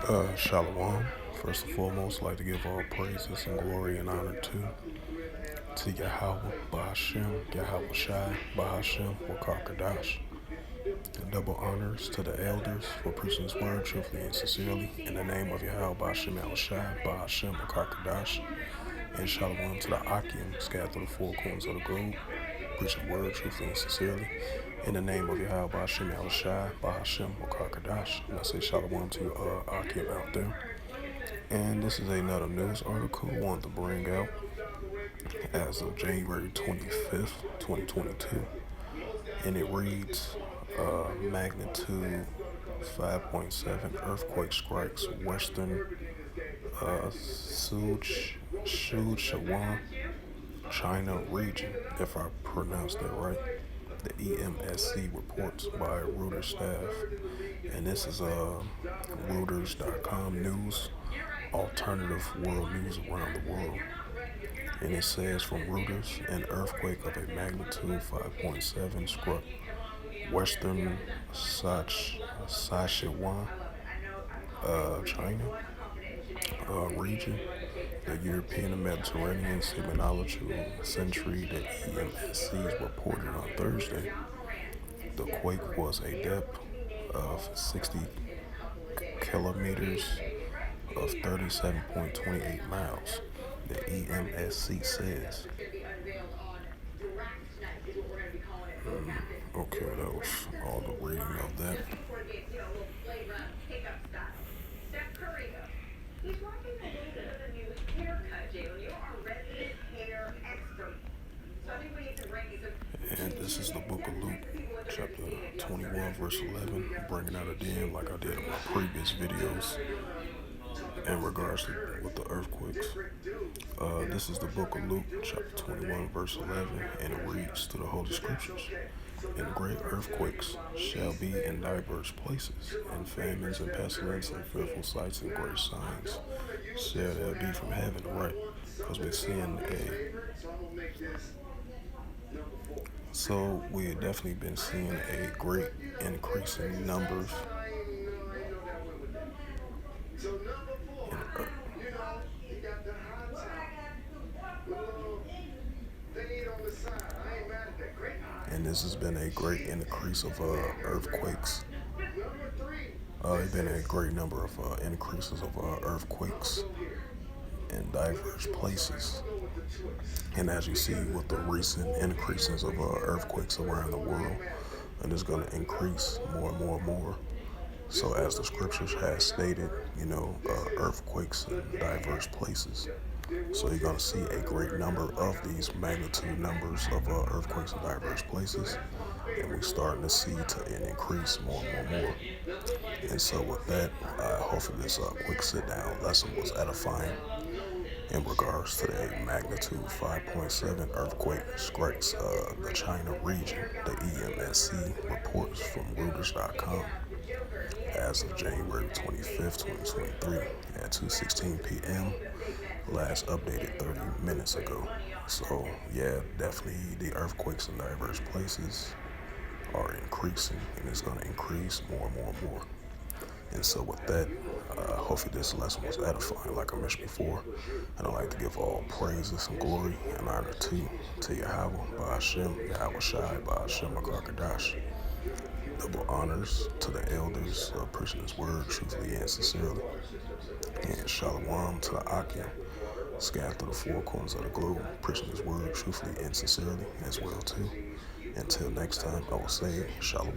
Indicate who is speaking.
Speaker 1: Shalom. First and foremost, I'd like to give all praises and glory and honor to Yahweh, Bahashem, Yahweh Shai, Bahashem, Wakakadash. Double honors to the elders for preaching His word truthfully and sincerely. In the name of Yahweh, Bahashem, Yahweh Shai, Bahashem, Wakakadash. And Shalom to the Akim, scattered through the four corners of the globe, preaching the word truthfully and sincerely. In the name of Yahweh, Bahashem, Yahweh Shai, Bahashem, Wakakadash. And I say Shalom to you, Akim out there. And this is another news article I wanted to bring out as of January 25th, 2022. And it reads, magnitude 5.7 earthquake strikes western Sichuan, China region, if I pronounced that right. The EMSC reports by Reuters staff. And this is Reuters.com news, alternative world news around the world. And it says from Reuters, an earthquake of a magnitude 5.7 struck western Sichuan, China region, the European and Mediterranean seismological century, the EMSC reported on Thursday. The quake was a depth of 60 kilometers of 37.28 miles, the EMSC says. Okay, that was all the reading of that. And this is the book of Luke, chapter 21, verse 11, bringing out again like I did in my previous videos in regards to with the earthquakes. This is the book of Luke, chapter 21, verse 11, and it reads to the Holy Scriptures. And great earthquakes shall be in diverse places, and famines and pestilence and fearful sights and great signs shall there be from heaven, right? Because we're seeing we have definitely been seeing a great increase in numbers and this has been a great increase of earthquakes. There's been a great number of increases of earthquakes in diverse places. And as you see with the recent increases of earthquakes around the world, and it's going to increase more and more and more. So as the scriptures has stated, earthquakes in diverse places. So you're going to see a great number of these magnitude numbers of earthquakes in diverse places. And we're starting to see an increase more and more and more. And so with that, hopefully this quick sit-down lesson was edifying in regards to the magnitude 5.7 earthquake strikes the China region, the EMSC reports from Reuters.com as of January 25th, 2023 at 2:16 p.m. Last updated 30 minutes ago. So yeah, definitely the earthquakes in diverse places are increasing, and it's going to increase more and more and more. And so with that, hopefully this lesson was edifying like I mentioned before. And I'd like to give all praises and glory and honor to Yahweh, Bahashem, Yahweh Shai, Bahashem, Wakakadash. Double honors to the elders preaching His word truthfully and sincerely. And Shalom to the Akim, scattered through the four corners of the globe, preaching His word truthfully and sincerely as well too. Until next time, I will say Shalom.